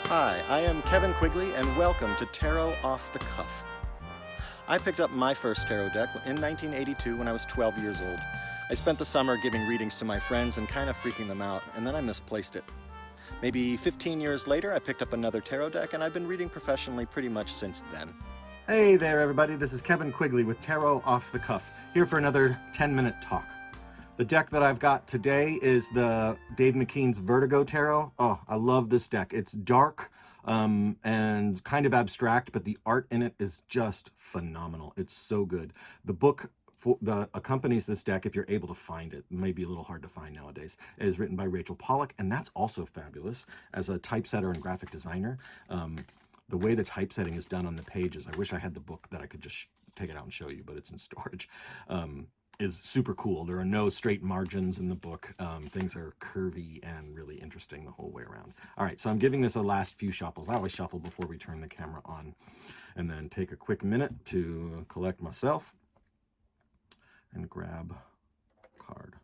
Hi, I am Kevin Quigley, and welcome to Tarot Off the Cuff. I picked up my first tarot deck in 1982 when I was 12 years old. I spent the summer giving readings to my friends and kind of freaking them out, and then I misplaced it. Maybe 15 years later, I picked up another tarot deck, and I've been reading professionally pretty much since then. Hey there, everybody. This is Kevin Quigley with Tarot Off the Cuff, here for another 10-minute talk. The deck that I've got today is the Dave McKean's Vertigo Tarot. Oh, I love this deck. It's dark and kind of abstract, but the art in it is just phenomenal. It's so good. The book that accompanies this deck, if you're able to find it, may be a little hard to find nowadays, is written by Rachel Pollack, and that's also fabulous as a typesetter and graphic designer. The way the typesetting is done on the pages, I wish I had the book that I could just take it out and show you, but it's in storage. Is super cool. There are no straight margins in the book. Things are curvy and really interesting the whole way around. All right, so I'm giving this a last few shuffles. I always shuffle before we turn the camera on, and then take a quick minute to collect myself and grab a card.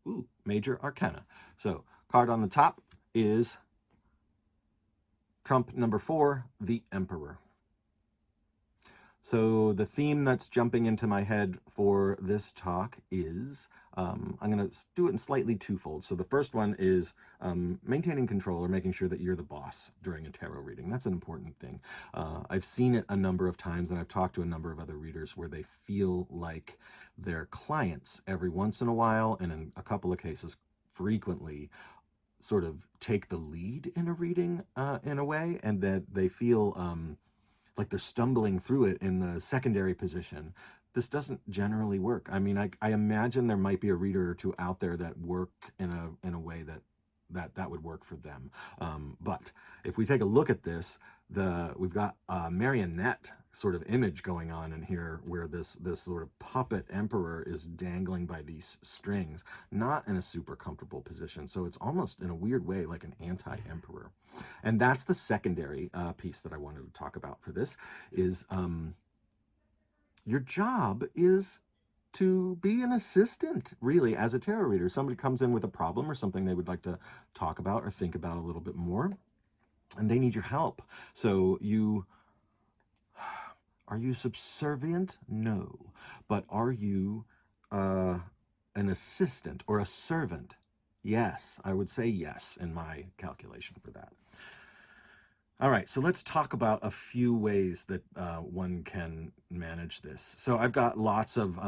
Ooh, Major Arcana. So card on the top is Trump number 4, the Emperor. So the theme that's jumping into my head for this talk is, I'm going to do it in slightly twofold. So the first one is maintaining control or making sure that you're the boss during a tarot reading. That's an important thing. I've seen it a number of times, and I've talked to a number of other readers where they feel like their clients every once in a while, and in a couple of cases frequently, sort of take the lead in a reading in a way, and that they feel like they're stumbling through it in the secondary position. This doesn't generally work. I mean, I imagine there might be a reader or two out there that work in a way that would work for them. But if we take a look at this, we've got a marionette sort of image going on in here, where this sort of puppet emperor is dangling by these strings, not in a super comfortable position. So it's almost in a weird way like an anti-emperor. And that's the secondary piece that I wanted to talk about for this is your job is to be an assistant, really, as a tarot reader. Somebody comes in with a problem or something they would like to talk about or think about a little bit more, and they need your help. So are you subservient? No. But are you an assistant or a servant? Yes, I would say yes in my calculation for that. All right, so let's talk about a few ways that one can manage this. So I've got lots of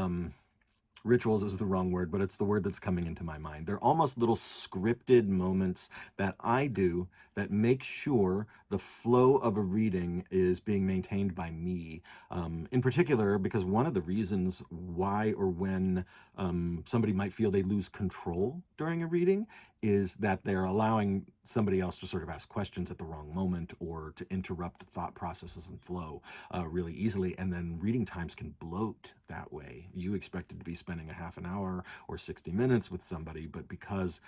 rituals is the wrong word, but it's the word that's coming into my mind. They're almost little scripted moments that I do that make sure the flow of a reading is being maintained by me. In particular, because one of the reasons why or when somebody might feel they lose control during a reading is that they're allowing somebody else to sort of ask questions at the wrong moment or to interrupt thought processes and flow really easily. And then reading times can bloat that way. You expected to be spending a half an hour or 60 minutes with somebody, but because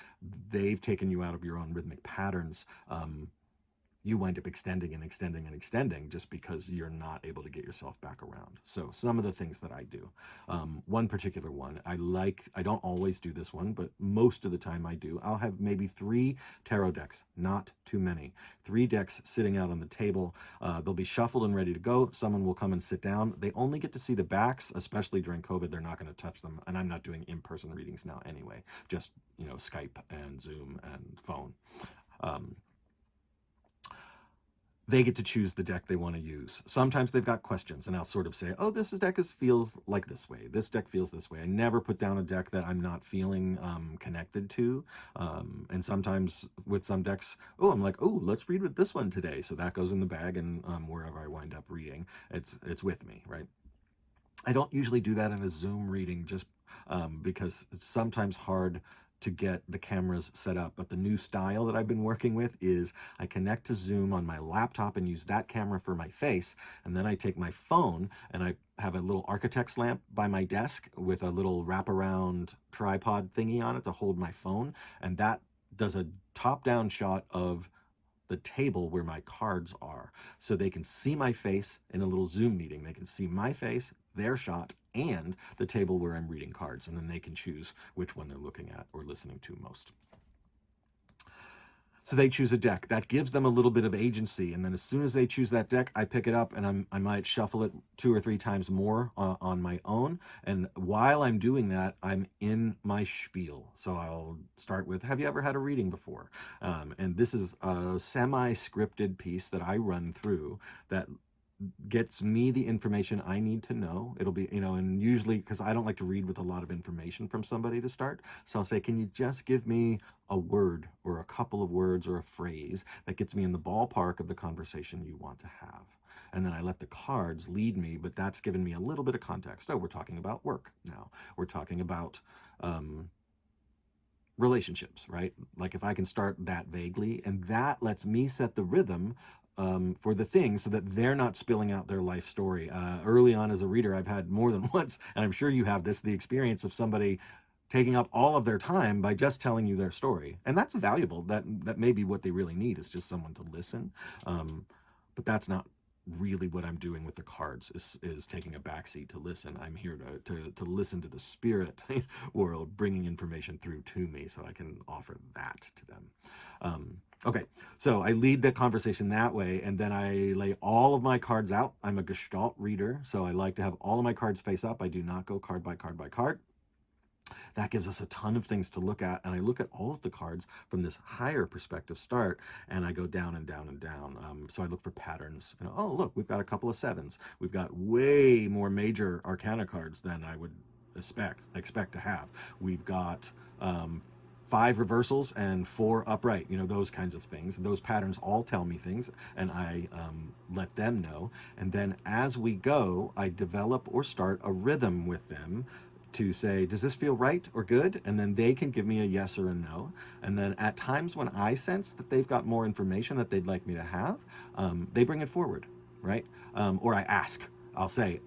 they've taken you out of your own rhythmic patterns, you wind up extending and extending and extending just because you're not able to get yourself back around. So some of the things that I do, one particular one, I don't always do this one, but most of the time I do. I'll have maybe 3 tarot decks, not too many. 3 decks sitting out on the table. They'll be shuffled and ready to go. Someone will come and sit down. They only get to see the backs, especially during COVID. They're not going to touch them. And I'm not doing in-person readings now anyway, just, Skype and Zoom and phone. They get to choose the deck they want to use. Sometimes they've got questions, and I'll sort of say, oh, this deck feels like this way. This deck feels this way. I never put down a deck that I'm not feeling connected to. And sometimes with some decks, I'm like, let's read with this one today. So that goes in the bag, and wherever I wind up reading, it's with me, right? I don't usually do that in a Zoom reading just because it's sometimes hard to get the cameras set up. But the new style that I've been working with is I connect to Zoom on my laptop and use that camera for my face. And then I take my phone and I have a little architect's lamp by my desk with a little wraparound tripod thingy on it to hold my phone. And that does a top-down shot of the table where my cards are. So they can see my face in a little Zoom meeting. They can see my face, their shot, and the table where I'm reading cards. And then they can choose which one they're looking at or listening to most. So they choose a deck. That gives them a little bit of agency. And then as soon as they choose that deck, I pick it up and I might shuffle it 2 or 3 times more on my own. And while I'm doing that, I'm in my spiel. So I'll start with, have you ever had a reading before? And this is a semi-scripted piece that I run through that gets me the information I need to know. It'll be, and usually, because I don't like to read with a lot of information from somebody to start. So I'll say, can you just give me a word or a couple of words or a phrase that gets me in the ballpark of the conversation you want to have? And then I let the cards lead me, but that's given me a little bit of context. Oh, we're talking about work now. We're talking about relationships, right? Like if I can start that vaguely, and that lets me set the rhythm for the thing so that they're not spilling out their life story. Early on as a reader, I've had more than once, and I'm sure you have this, the experience of somebody taking up all of their time by just telling you their story. And that's valuable. That may be what they really need, is just someone to listen. But that's not really what I'm doing with the cards, is taking a backseat to listen. I'm here to listen to the spirit world bringing information through to me so I can offer that to them. Okay, so I lead the conversation that way, and then I lay all of my cards out. I'm a Gestalt reader, so I like to have all of my cards face up. I do not go card by card by card. That gives us a ton of things to look at, and I look at all of the cards from this higher perspective start, and I go down and down and down. So I look for patterns. Oh, look, we've got a couple of sevens. We've got way more major arcana cards than I would expect to have. We've got 5 reversals and 4 upright, those kinds of things. Those patterns all tell me things, and I let them know. And then as we go, I develop or start a rhythm with them to say, does this feel right or good? And then they can give me a yes or a no. And then at times when I sense that they've got more information that they'd like me to have, they bring it forward, right? Or I ask, I'll say,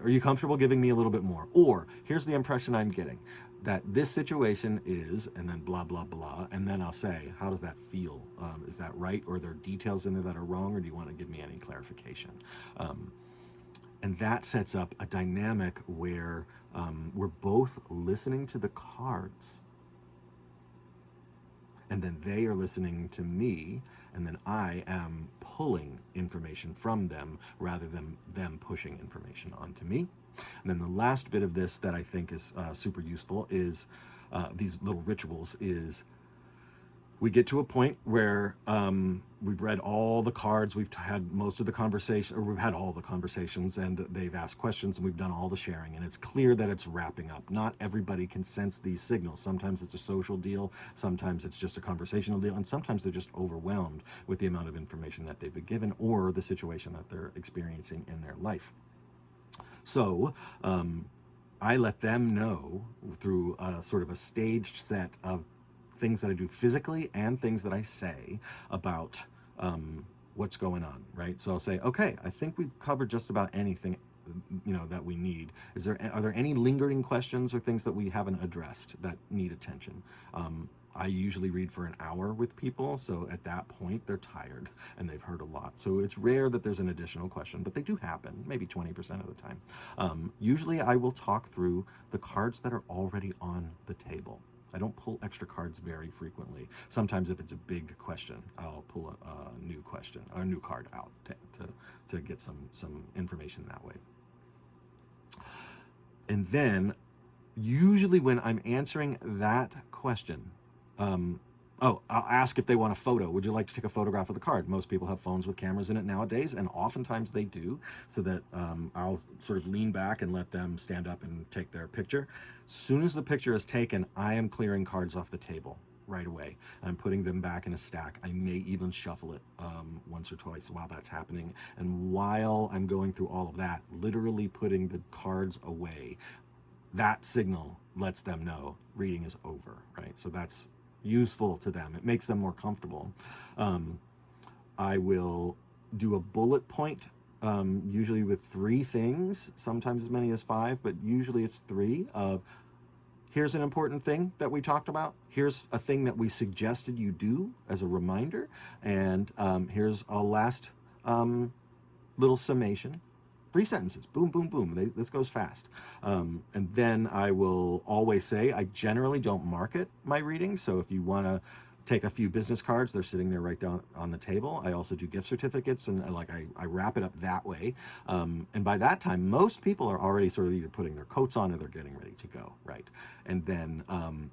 are you comfortable giving me a little bit more? Or here's the impression I'm getting, that this situation is, and then blah, blah, blah. And then I'll say, how does that feel? Is that right? Or are there details in there that are wrong? Or do you want to give me any clarification? And that sets up a dynamic where we're both listening to the cards, and then they are listening to me, and then I am pulling information from them rather than them pushing information onto me. And then the last bit of this that I think is super useful is these little rituals is, we get to a point where we've read all the cards, we've had most of the conversation, or we've had all the conversations, and they've asked questions, and we've done all the sharing, and it's clear that it's wrapping up. Not everybody can sense these signals. Sometimes it's a social deal, sometimes it's just a conversational deal, and sometimes they're just overwhelmed with the amount of information that they've been given or the situation that they're experiencing in their life. So I let them know through sort of a staged set of things that I do physically and things that I say about what's going on, right? So I'll say, okay, I think we've covered just about anything that we need. Are there any lingering questions or things that we haven't addressed that need attention? I usually read for an hour with people, so at that point they're tired and they've heard a lot. So it's rare that there's an additional question, but they do happen, maybe 20% of the time. Usually I will talk through the cards that are already on the table. I don't pull extra cards very frequently. Sometimes if it's a big question, I'll pull a new question or a new card out to get some information that way. And then usually when I'm answering that question, I'll ask if they want a photo. Would you like to take a photograph of the card? Most people have phones with cameras in it nowadays, and oftentimes they do, so that I'll sort of lean back and let them stand up and take their picture. Soon as the picture is taken, I am clearing cards off the table right away. I'm putting them back in a stack. I may even shuffle it once or twice while that's happening. And while I'm going through all of that, literally putting the cards away, that signal lets them know reading is over, right? So that's useful to them. It makes them more comfortable. I will do a bullet point, usually with 3 things, sometimes as many as 5, but usually it's 3 of, here's an important thing that we talked about. Here's a thing that we suggested you do as a reminder. And here's a last little summation. 3 sentences, boom, boom, boom. This goes fast. And then I will always say, I generally don't market my readings. So if you want to take a few business cards. They're sitting there right down on the table. I also do gift certificates, and I wrap it up that way. And by that time, most people are already sort of either putting their coats on or they're getting ready to go, right? And then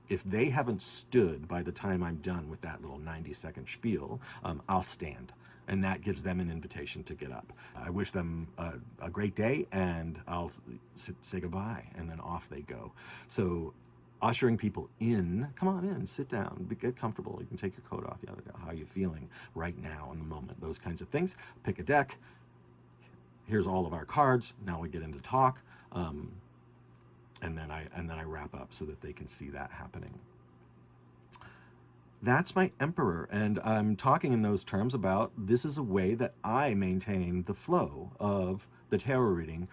if they haven't stood by the time I'm done with that little 90-second spiel, I'll stand. And that gives them an invitation to get up. I wish them a great day, and I'll say goodbye, and then off they go. So ushering people in, come on in, sit down, get comfortable. You can take your coat off. How are you feeling right now in the moment? Those kinds of things. Pick a deck. Here's all of our cards. Now we get into talk, and then I wrap up so that they can see that happening. That's my emperor, and I'm talking in those terms about this is a way that I maintain the flow of the tarot reading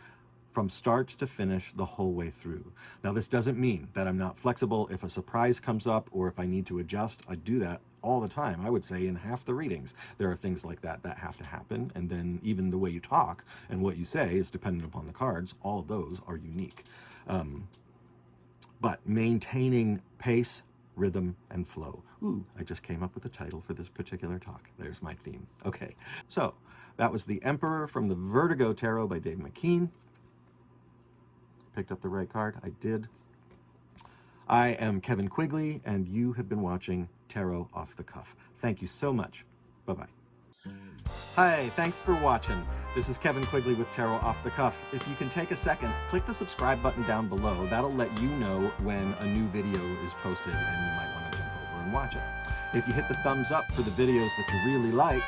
from start to finish the whole way through. Now, this doesn't mean that I'm not flexible. If a surprise comes up or if I need to adjust, I do that all the time. I would say in half the readings, there are things like that that have to happen. And then even the way you talk and what you say is dependent upon the cards. All of those are unique. But maintaining pace, rhythm, and flow. Ooh, I just came up with a title for this particular talk. There's my theme. Okay, so that was The Emperor from the Vertigo Tarot by Dave McKean. Picked up the right card. I did. I am Kevin Quigley, and you have been watching Tarot Off the Cuff. Thank you so much. Bye-bye. Hi, thanks for watching. This is Kevin Quigley with Tarot Off the Cuff. If you can take a second, click the subscribe button down below. That'll let you know when a new video is posted, and you might want to jump over and watch it. If you hit the thumbs up for the videos that you really like,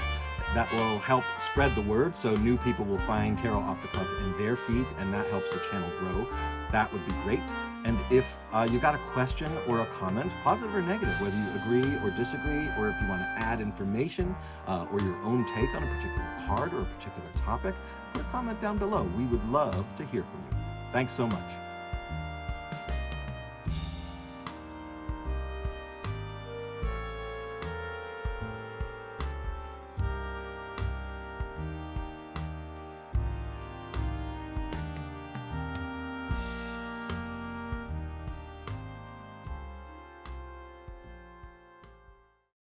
that will help spread the word so new people will find Tarot Off the Cuff in their feed, and that helps the channel grow. That would be great. And if you got a question or a comment, positive or negative, whether you agree or disagree, or if you want to add information or your own take on a particular card or a particular topic, put a comment down below. We would love to hear from you. Thanks so much.